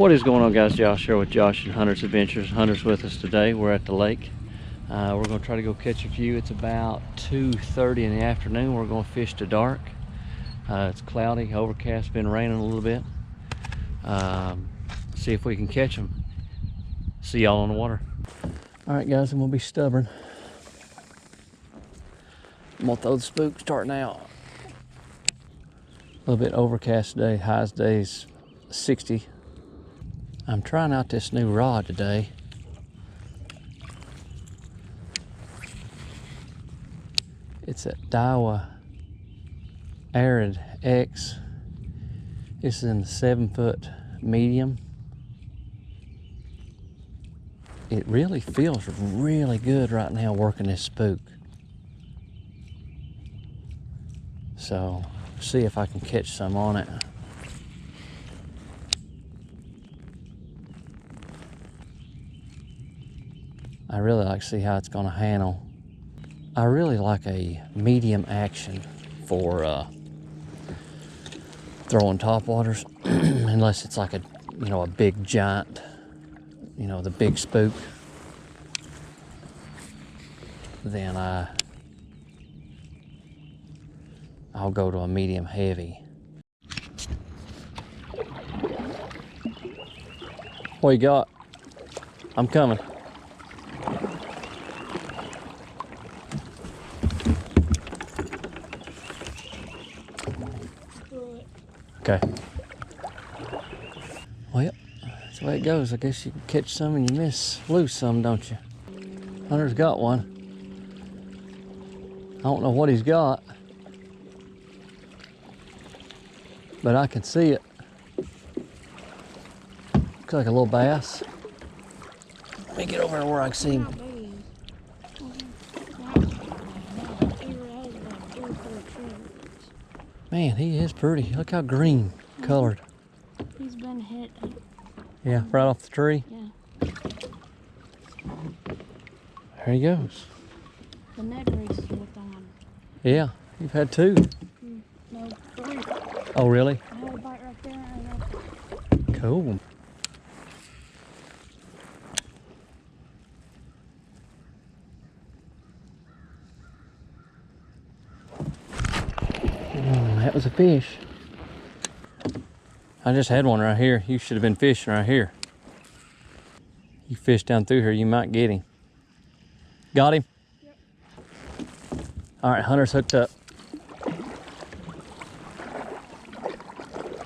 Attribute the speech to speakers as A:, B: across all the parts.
A: What is going on, guys? Josh here with Josh and Hunter's Adventures. Hunter's with us today. We're at the lake. We're going to try to go catch a few. It's about 2:30 in the afternoon. We're going to fish to dark. It's cloudy, overcast, been raining a little bit. See if we can catch them. See y'all on the water. All right, guys, I'm going to be stubborn. I'm going to throw the spook starting out. A little bit overcast today. Highest day is 60. I'm trying out this new rod today. It's a Daiwa Arid X. This is in the 7-foot medium. It really feels really good right now working this spook. So, see if I can catch some on it. I really like to see how it's going to handle. I really like a medium action for throwing topwaters, unless it's like a big giant, the big spook. Then I'll go to a medium heavy. What you got? I'm coming. Okay. Well, that's the way it goes. I guess you can catch some and you lose some, don't you? Hunter's got one. I don't know what he's got, but I can see it. Looks like a little bass. Let me get over there where I can see him. Man, he is pretty. Look how green colored.
B: He's been hit.
A: Yeah, right off the tree?
B: Yeah.
A: There he goes.
B: The Ned race is with on.
A: Yeah, you've had two.
B: No, three.
A: Oh, really?
B: I had a bite right there and right there.
A: Cool. That was a fish. I just had one right here. You should have been fishing right here. You fish down through here, you might get him. Got him?
B: Yep.
A: All right, Hunter's hooked up.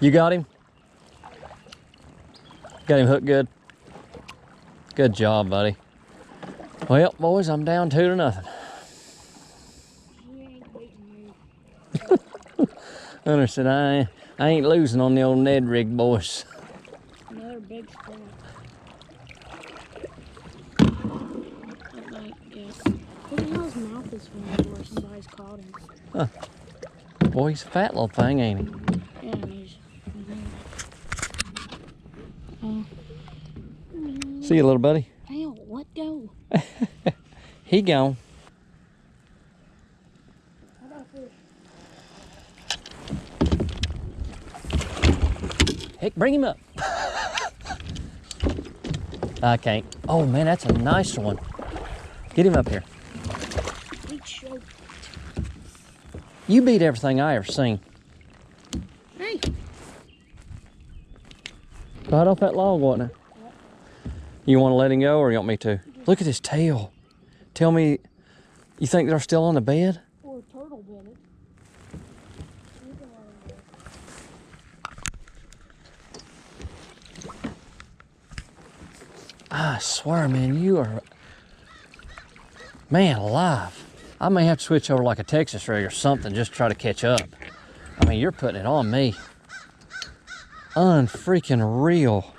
A: You got him? Got him hooked good? Good job, buddy. Well, boys, I'm down 2-0. Hunter said, I ain't losing on the old Ned rig, boys.
B: Another big spot. Look at how his mouth is filling where somebody's caught him.
A: Huh. Boy, he's a fat little thing, ain't he?
B: Yeah, and he's
A: See you, little buddy.
B: Damn, let go.
A: He gone. Heck, bring him up. I can't. Oh man, that's a nice one. Get him up here. You beat everything I ever seen.
B: Hey.
A: Right off that log, wasn't it?
B: Yep.
A: You want to let him go or you want me to? Look at his tail. Tell me, you think they're still on the bed?
B: Or a turtle bit it.
A: I swear, man, you are, man alive. I may have to switch over like a Texas rig or something just to try to catch up. I mean, you're putting it on me. Unfreaking real.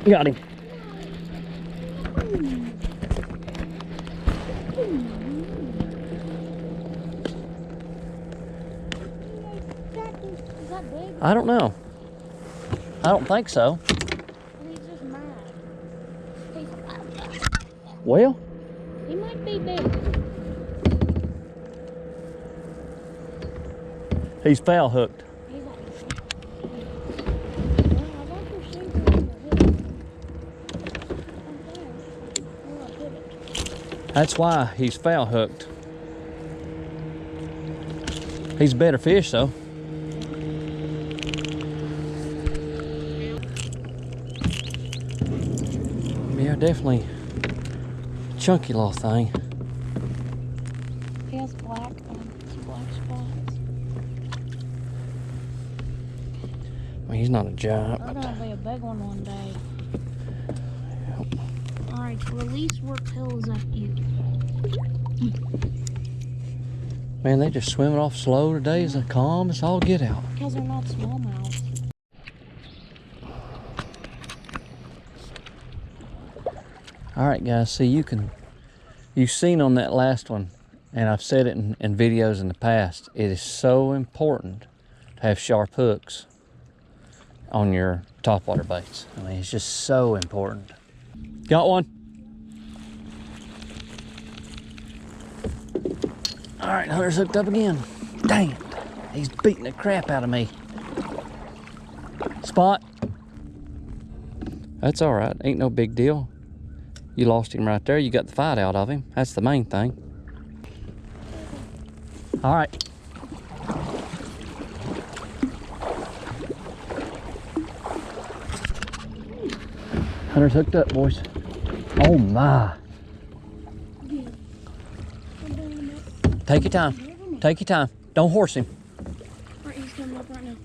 A: Got him. I don't know. I don't think so.
B: He's just mad.
A: Well,
B: He He might be big.
A: He's foul hooked.
B: He's like, well, I got your sinker on the hook. Right there. Where I put it.
A: That's why he's foul hooked. He's a better fish though. Yeah, definitely chunky little thing.
B: He has black spots.
A: Well, he's not a giant,
B: They're
A: but
B: gonna be a big one day. Alright, release where tail is at you.
A: man, they just swimming off slow today. It's calm. It's all get out.
B: Because they're not smallmouth.
A: All right, guys. See, you've seen on that last one, and I've said it in videos in the past. It is so important to have sharp hooks on your topwater baits. I mean, it's just so important. Got one. All right, Hunter's hooked up again. Dang it. He's beating the crap out of me. Spot. That's all right. Ain't no big deal. You lost him right there. You got the fight out of him. That's the main thing. All right. Hunter's hooked up, boys. Oh my. Take your time. Take your time. Don't horse him.
B: Alright, he's coming up right now.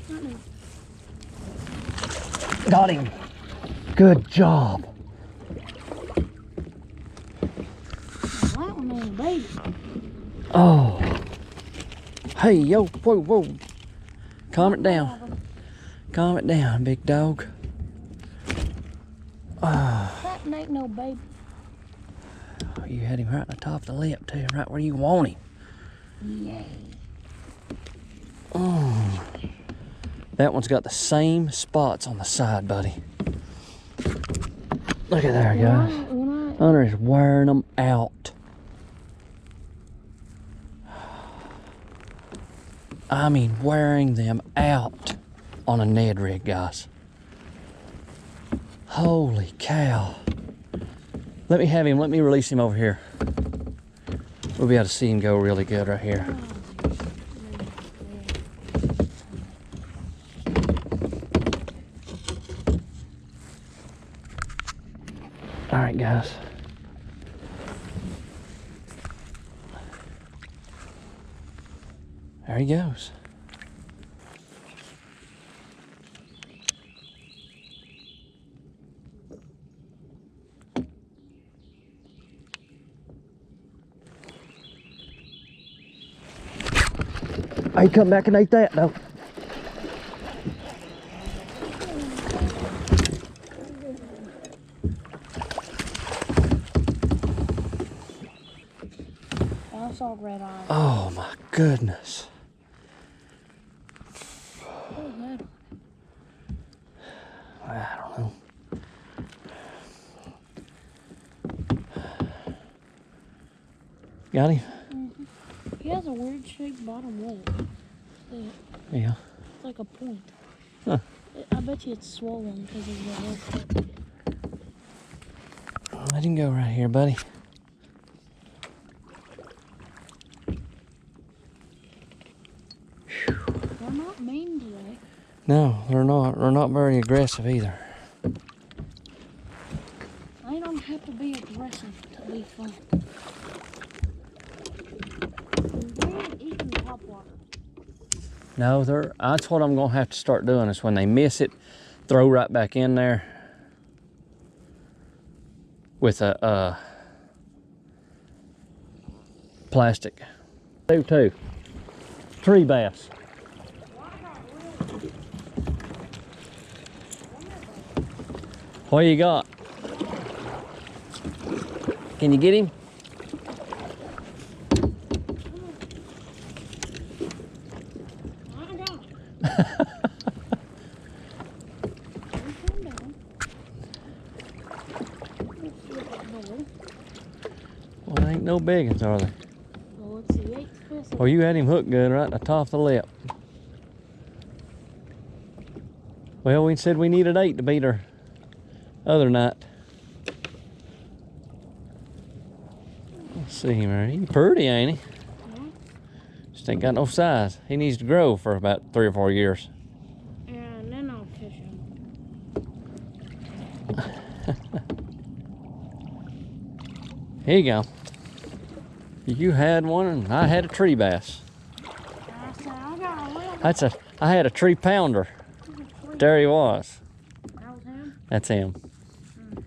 B: Right now.
A: Got him. Good job.
B: That one ain't a baby.
A: Oh. Hey, yo, whoa, whoa. Calm it down. Calm it down, big dog.
B: That ain't no baby.
A: Oh, you had him right on the top of the lip, too, right where you want him.
B: Yay.
A: Oh. That one's got the same spots on the side, buddy. Look at there, guys. Hunter is wearing them out. I mean, wearing them out on a Ned rig, guys. Holy cow. Let me have him. Let me release him over here. We'll be able to see him go really good right here. All right, guys. There he goes. He come back and ate that though.
B: I saw red eyes.
A: Oh my goodness.
B: What was that?
A: I don't know. Got him?
B: Mm-hmm. He has a weird shaped bottom lip.
A: Yeah.
B: It's like a point.
A: Huh.
B: I bet you it's swollen because of the hook.
A: Let him go right here, buddy.
B: They're not mean today.
A: No, they're not. They're not very aggressive either.
B: They don't have to be aggressive to be fun. They ain't eating top water.
A: No, that's what I'm gonna have to start doing is when they miss it, throw right back in there with a plastic. Two. Tree bass. What you got? Can you get him?
B: I got it. Calm down. Let's look at the board.
A: Well, they ain't no big ones, are they?
B: Well, let's see. 8 fish.
A: Well, you had him hooked good right at the top of the lip. Well, we said we needed 8 to beat our other night. Let's see him here. He's pretty, ain't he?
B: Yeah.
A: Just ain't got no size. He needs to grow for about 3 or 4 years.
B: And then I'll catch him.
A: Here you go. You had one and I had a tree bass.
B: I said, I got a little.
A: I had a 3 pounder. There he was.
B: That was him?
A: That's him.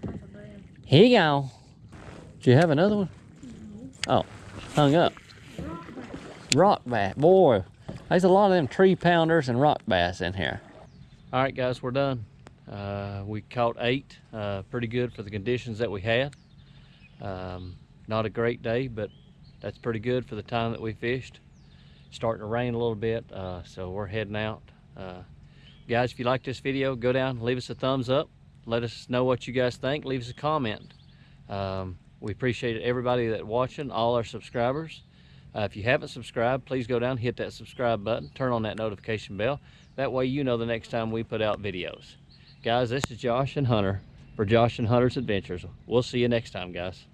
B: That's a bad.
A: Here you go. Do you have another one? Oh, hung up. Rock bass. Boy, there's a lot of them 3 pounders and rock bass in here. All right, guys, we're done. We caught 8. Pretty good for the conditions that we had. Not a great day, but that's pretty good for the time that we fished. Starting to rain a little bit, so we're heading out. Guys, if you like this video, go down, leave us a thumbs up. Let us know what you guys think. Leave us a comment. We appreciate everybody that's watching, all our subscribers. If you haven't subscribed, please go down, hit that subscribe button, turn on that notification bell. That way you know the next time we put out videos. Guys, this is Josh and Hunter for Josh and Hunter's Adventures. We'll see you next time, guys.